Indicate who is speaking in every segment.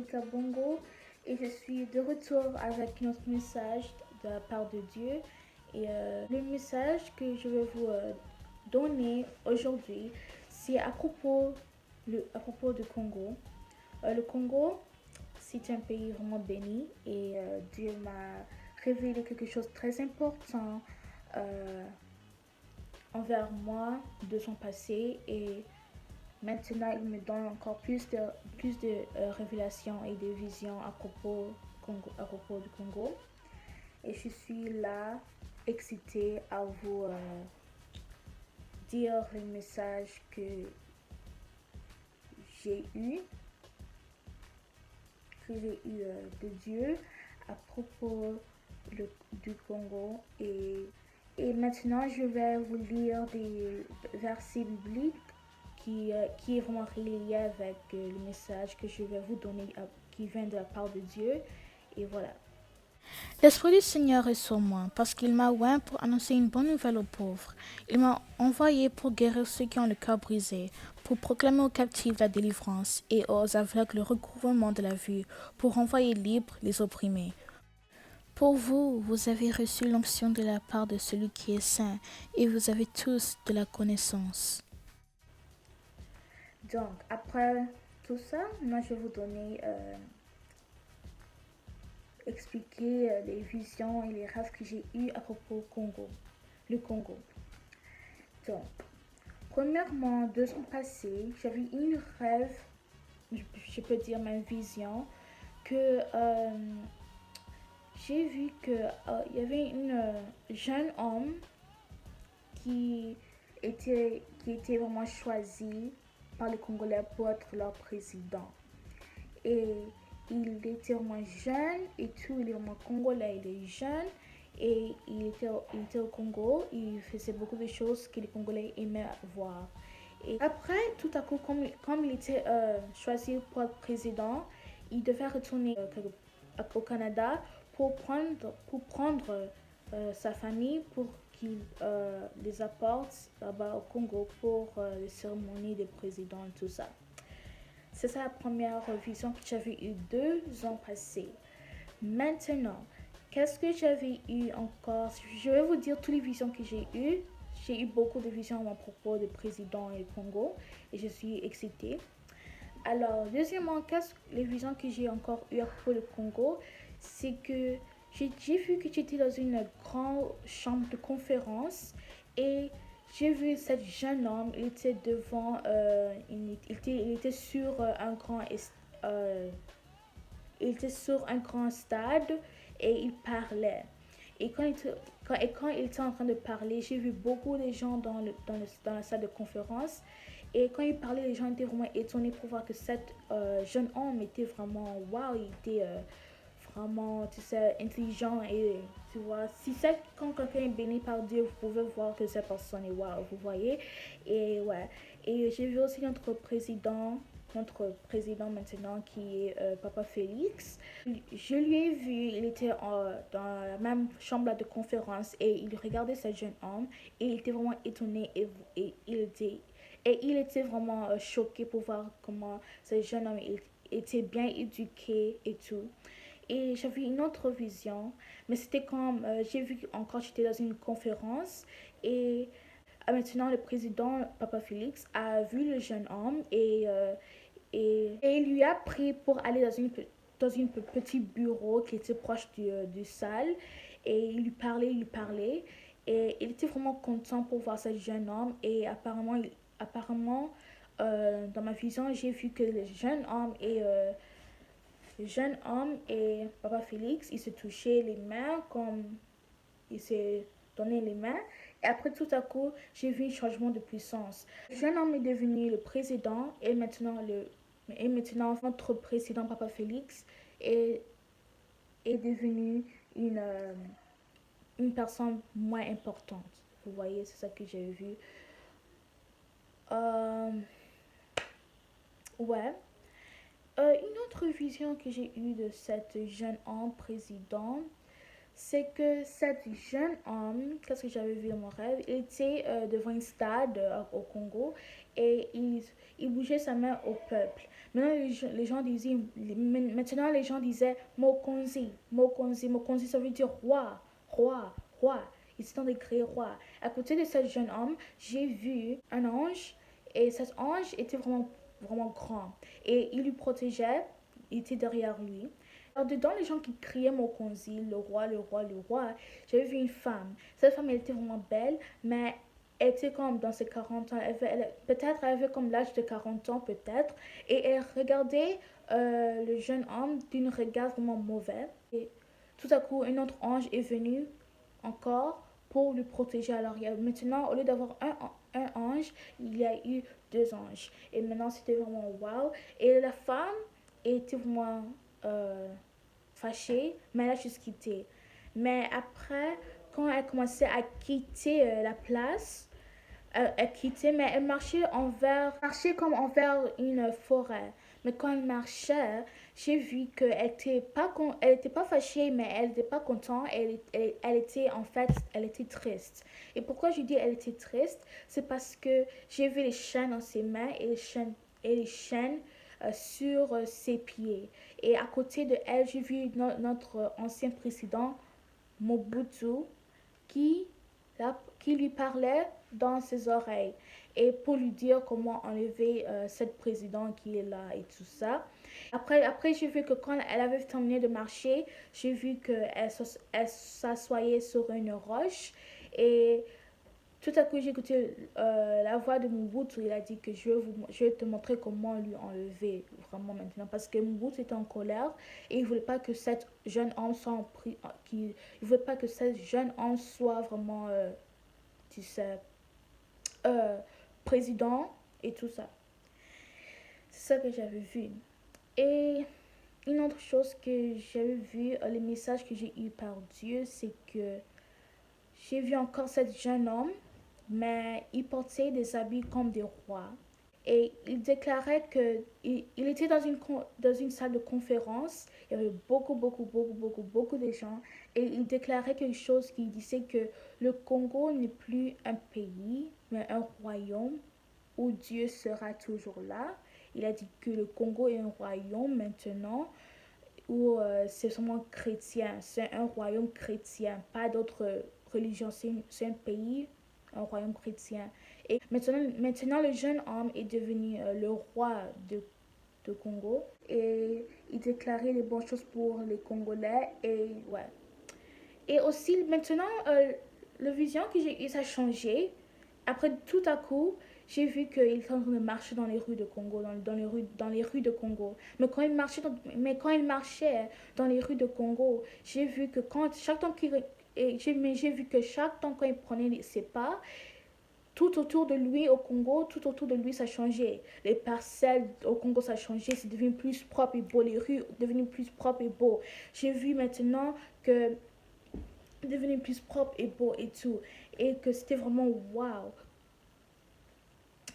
Speaker 1: Monica Bongo et je suis de retour avec notre message de la part de Dieu. Et le message que je vais vous donner aujourd'hui, c'est à propos du Congo. Le Congo, c'est un pays vraiment béni et Dieu m'a révélé quelque chose de très important euh, envers moi de son passé et maintenant, il me donne encore plus de révélations et de visions à propos du Congo. Et je suis là, excitée à vous dire le message que j'ai eu, de Dieu à propos du Congo. Et maintenant, je vais vous lire des versets bibliques qui est vraiment relié avec le message que je vais vous donner, qui vient de la part de Dieu. Et voilà.
Speaker 2: L'Esprit du Seigneur est sur moi, parce qu'il m'a oint pour annoncer une bonne nouvelle aux pauvres. Il m'a envoyé pour guérir ceux qui ont le cœur brisé, pour proclamer aux captifs la délivrance et aux aveugles le recouvrement de la vue, pour renvoyer libres les opprimés. Pour vous, vous avez reçu l'onction de la part de celui qui est saint, et vous avez tous de la connaissance.
Speaker 1: Donc, après tout ça, moi je vais vous donner, expliquer les visions et les rêves que j'ai eus à propos du Congo, le Congo. Donc, premièrement, de son passé, j'avais une rêve, je peux dire ma vision, que j'ai vu que il y avait une jeune homme qui qui était vraiment choisi par les Congolais pour être leur président. Et il était vraiment jeune et tout, il est vraiment congolais, il est jeune et il était au Congo, il faisait beaucoup de choses que les Congolais aimaient voir. Et après, tout à coup, comme il était choisi pour être président, il devait retourner au Canada pour prendre sa famille pour qu'il les apporte là-bas au Congo pour les cérémonies de président et tout ça. C'est ça la première vision que j'avais eue 2 ans passés. Maintenant, qu'est-ce que j'avais eu encore? Je vais vous dire toutes les visions que j'ai eues. J'ai eu beaucoup de visions à propos du président et du Congo et je suis excitée. Alors, deuxièmement, les visions que j'ai encore eues à propos du Congo, c'est que j'ai vu que j'étais dans une grande chambre de conférence et j'ai vu cet jeune homme, il était devant, il était sur euh, il était sur un grand stade et il parlait. Et quand il était en train de parler, j'ai vu beaucoup de gens dans la salle de conférence. Et quand il parlait, les gens étaient vraiment étonnés pour voir que cet jeune homme était vraiment, waouh, il était vraiment, tu sais, intelligent. Et tu vois, si c'est quand quelqu'un est béni par Dieu, vous pouvez voir que cette personne est waouh, vous voyez. Et ouais. Et j'ai vu aussi notre président maintenant qui est Papa Félix. Je lui ai vu, il était dans la même chambre de conférence et il regardait ce jeune homme et il était vraiment étonné et il était vraiment choqué pour voir comment ce jeune homme était bien éduqué et tout. Et j'avais une autre vision, mais c'était comme j'ai vu encore j'étais dans une conférence et maintenant le président Papa Félix a vu le jeune homme et il lui a pris pour aller dans une petit bureau qui était proche du salle et il lui parlait et il était vraiment content pour voir ce jeune homme et apparemment dans ma vision j'ai vu que le jeune homme et Papa Félix ils se touchaient les mains comme il s'est donné les mains. Et après, tout à coup, j'ai vu un changement de puissance. Le jeune homme est devenu le président et maintenant notre président, Papa Félix, est, est devenu une, euh, une personne moins importante. Vous voyez, c'est ça que j'ai vu. Euh, ouais. Une autre vision que j'ai eue de cette jeune homme président, c'est que cet jeune homme, qu'est-ce que j'avais vu dans mon rêve, il était devant un stade au Congo et il bougeait sa main au peuple. Maintenant, les gens disaient, maintenant les gens disaient Mokonzi, Mokonzi, Mokonzi, ça veut dire roi, roi, roi. Ils étaient en train de créer roi. À côté de ce jeune homme, j'ai vu un ange et cet ange était vraiment, vraiment grand et il lui protégeait, il était derrière lui. Alors dedans, les gens qui criaient Mokonzi, le roi, le roi, le roi, j'avais vu une femme. Cette femme, elle était vraiment belle, mais elle était comme dans ses 40 ans. Peut-être elle avait comme l'âge de 40 ans, peut-être. Et elle regardait le jeune homme d'un regard vraiment mauvais. Et tout à coup, un autre ange est venu encore pour le protéger. Alors maintenant, au lieu d'avoir un ange, il y a eu deux anges. Et maintenant, c'était vraiment wow. Et la femme était vraiment euh, fâchée, mais elle a juste quitté. Mais après, quand elle commençait à quitter la place, elle quittait, mais elle marchait comme envers une forêt. Mais quand elle marchait, j'ai vu qu'elle était pas, elle était pas fâchée, mais elle n'était pas contente. Elle était en fait, elle était triste. Et pourquoi je dis elle était triste, c'est parce que j'ai vu les chaînes dans ses mains et les chaînes sur ses pieds. Et à côté de elle, j'ai vu notre ancien président, Mobutu, qui, qui lui parlait dans ses oreilles et pour lui dire comment enlever cette présidente qui est là et tout ça. Après j'ai vu que quand elle avait terminé de marcher, j'ai vu qu'elle elle s'assoyait sur une roche et tout à coup, j'ai écouté la voix de Mobutu. Il a dit que je vais te montrer comment lui enlever vraiment maintenant. Parce que Mobutu était en colère et il voulait pas que cette jeune homme soit il voulait pas que cette jeune homme soit vraiment, tu sais, euh, président et tout ça. C'est ça que j'avais vu. Et une autre chose que j'avais vu, les messages que j'ai eu par Dieu, c'est que j'ai vu encore cette jeune homme, mais il portait des habits comme des rois. Et il déclarait que il était dans une salle de conférence. Il y avait beaucoup de gens. Et il déclarait quelque chose qui disait que le Congo n'est plus un pays, mais un royaume où Dieu sera toujours là. Il a dit que le Congo est un royaume maintenant où c'est seulement chrétien. C'est un royaume chrétien, pas d'autres religions. C'est un pays, un royaume chrétien. Et maintenant le jeune homme est devenu le roi de Congo. Et il déclarait les bonnes choses pour les Congolais. Et ouais. Et aussi maintenant, la vision que j'ai eue, ça a changé. Après, tout à coup, j'ai vu qu'il était en train de marcher dans les rues de Congo, dans les rues de Congo. Mais quand il marchait dans les rues de Congo, j'ai vu que chaque temps j'ai vu que chaque temps quand il prenait ses pas, tout autour de lui au Congo, tout autour de lui, ça changeait. Les parcelles au Congo, ça changeait. C'est devenu plus propre et beau. Les rues devenues plus propres et beau. J'ai vu maintenant que devenu plus propre et beau et tout. Et que c'était vraiment wow.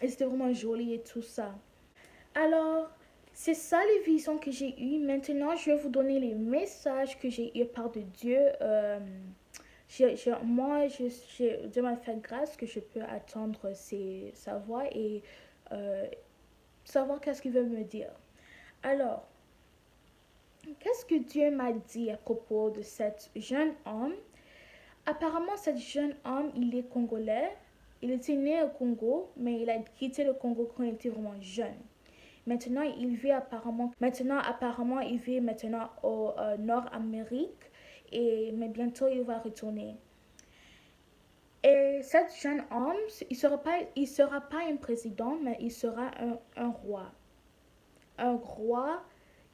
Speaker 1: Et c'était vraiment joli et tout ça. Alors, c'est ça les visions que j'ai eues. Maintenant, je vais vous donner les messages que j'ai eus par de Dieu. Dieu m'a fait grâce que je peux attendre sa voix et euh, savoir qu'est-ce qu'il veut me dire. Alors, qu'est-ce que Dieu m'a dit à propos de cet jeune homme? Apparemment, cet jeune homme, il est congolais. Il était né au Congo, mais il a quitté le Congo quand il était vraiment jeune. Maintenant, apparemment, il vit maintenant au Nord-Amérique, mais bientôt, il va retourner. Et cet jeune homme, il sera pas un président, mais il sera un roi. Un roi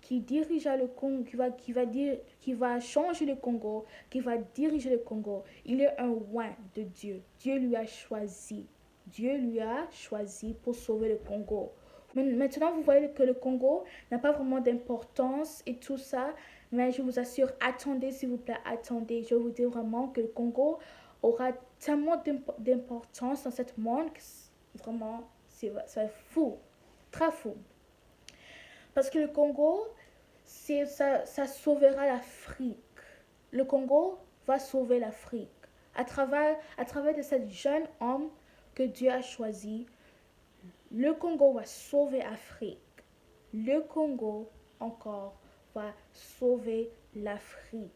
Speaker 1: qui dirigea le Congo, qui va changer le Congo, qui va diriger le Congo. Il est un roi de Dieu. Dieu lui a choisi. Dieu lui a choisi pour sauver le Congo. Maintenant, vous voyez que le Congo n'a pas vraiment d'importance et tout ça, mais je vous assure, attendez, s'il vous plaît, attendez. Je vous dis vraiment que le Congo aura tellement d'importance dans cette monde que vraiment, c'est fou, très fou. Parce que le Congo, ça sauvera l'Afrique. Le Congo va sauver l'Afrique. À travers de ce jeune homme que Dieu a choisi, le Congo va sauver l'Afrique. Le Congo, encore, va sauver l'Afrique.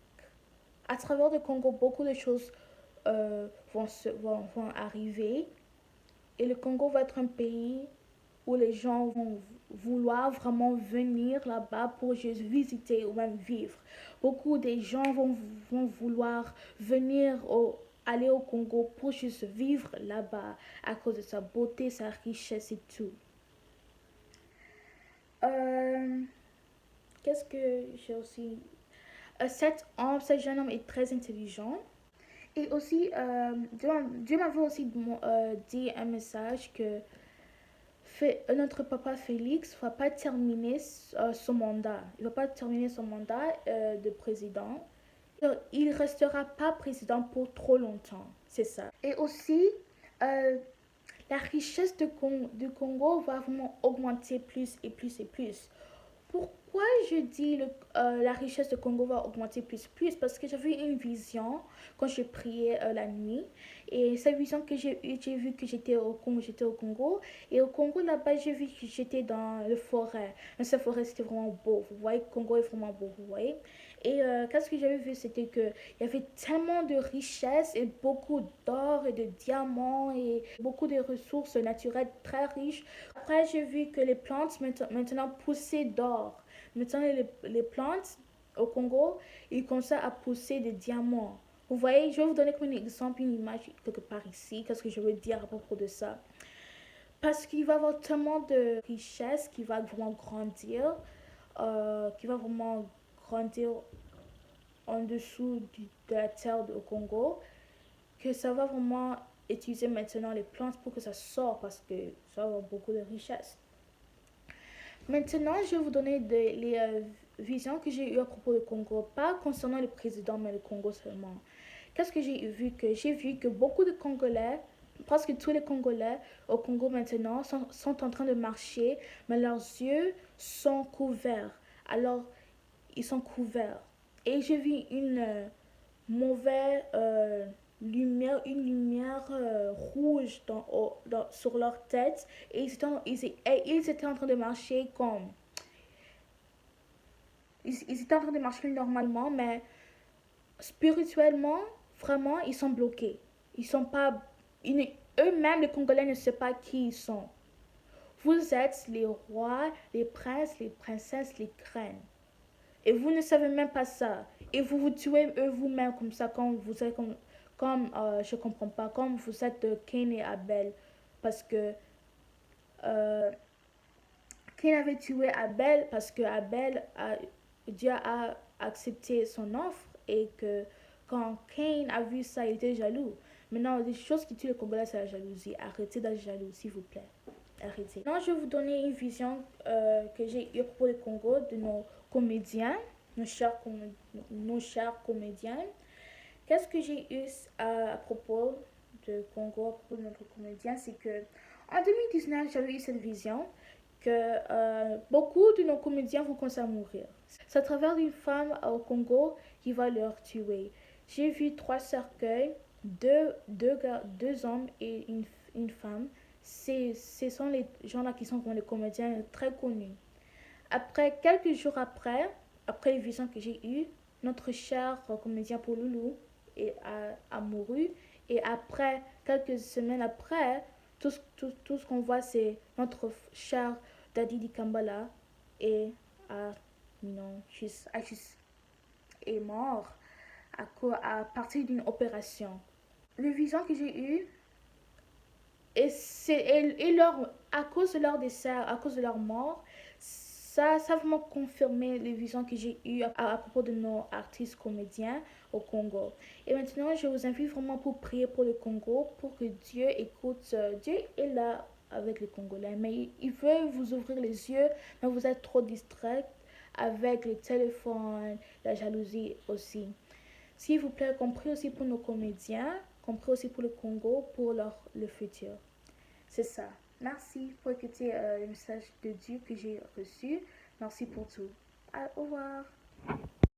Speaker 1: À travers le Congo, beaucoup de choses vont arriver. Et le Congo va être un pays où les gens vont vouloir vraiment venir là-bas pour juste visiter ou même vivre. Beaucoup de gens vont vouloir aller au Congo pour juste vivre là-bas à cause de sa beauté, sa richesse et tout. Qu'est-ce que j'ai aussi... ce jeune homme est très intelligent. Et aussi, Dieu m'avait aussi dit un message que notre papa Félix ne va pas terminer son mandat. Il ne va pas terminer son mandat de président. Il ne restera pas président pour trop longtemps. C'est ça. Et aussi, la richesse du Congo va vraiment augmenter plus et plus et plus. Pourquoi je dis la richesse du Congo va augmenter plus? Parce que j'avais une vision quand je priais la nuit. Et cette vision que j'ai eue, j'ai vu que j'étais au Congo. Et au Congo, là-bas, j'ai vu que j'étais dans la forêt. Et cette forêt, c'était vraiment beau. Vous voyez, le Congo est vraiment beau, vous voyez. Et qu'est-ce que j'avais vu, c'était qu'il y avait tellement de richesses et beaucoup d'or et de diamants et beaucoup de ressources naturelles très riches. Après, j'ai vu que les plantes maintenant poussaient d'or. Maintenant, les plantes au Congo, ils commencent à pousser des diamants. Vous voyez, je vais vous donner comme un exemple, une image quelque part ici. Qu'est-ce que je veux dire à propos de ça? Parce qu'il va y avoir tellement de richesses qui va vraiment grandir, qui va vraiment grandir en dessous de la terre au Congo, que ça va vraiment utiliser maintenant les plantes pour que ça sorte parce que ça va avoir beaucoup de richesses. Maintenant, je vais vous donner les visions que j'ai eues à propos du Congo, pas concernant le président, mais le Congo seulement. Qu'est-ce que j'ai vu? J'ai vu que beaucoup de Congolais, presque tous les Congolais au Congo maintenant, sont en train de marcher, mais leurs yeux sont couverts. Alors, ils sont couverts. Et j'ai vu une mauvaise une lumière rouge sur leur tête. Et ils étaient en train de marcher comme... Ils étaient en train de marcher normalement, mais spirituellement, vraiment, ils sont bloqués. Ils sont pas... Eux-mêmes, les Congolais, ne savent pas qui ils sont. Vous êtes les rois, les princes, les princesses, les reines. Et vous ne savez même pas ça. Et vous vous tuez vous-même comme ça, comme vous êtes je comprends pas, comme vous êtes Cain et Abel. Parce que Cain avait tué Abel parce que Dieu a accepté son offre et que quand Cain a vu ça, il était jaloux. Maintenant, des choses qui tuent le Congolais, c'est la jalousie. Arrêtez d'être jaloux, s'il vous plaît. Arrêtez. Maintenant, je vais vous donner une vision que j'ai eue à propos du Congo, de nos comédiens, nos chers comédiens. Qu'est-ce que j'ai eu à propos de Congo, à propos de notre comédien, c'est que en 2019, j'avais eu cette vision que beaucoup de nos comédiens vont commencer à mourir. C'est à travers une femme au Congo qui va leur tuer. J'ai vu 3 cercueils, deux hommes et une femme. Ce sont les gens-là qui sont comme les comédiens très connus. Après, quelques jours après les visions que j'ai eues, notre cher comédien Pauloulou a mouru. Et après, quelques semaines après, tout ce qu'on voit, c'est notre cher Daddy Dikambala est, est mort à partir d'une opération. Le vision que j'ai eu à cause de leur décès, à cause de leur mort, ça a vraiment confirmé les visions que j'ai eues à propos de nos artistes comédiens au Congo. Et maintenant, je vous invite vraiment pour prier pour le Congo, pour que Dieu écoute. Dieu est là avec les Congolais, mais il veut vous ouvrir les yeux, mais vous êtes trop distrait avec le téléphone, la jalousie aussi. S'il vous plaît, compris aussi pour nos comédiens, compris aussi pour le Congo, pour le futur. C'est ça. Merci pour écouter le message de Dieu que j'ai reçu. Merci pour tout. Au revoir.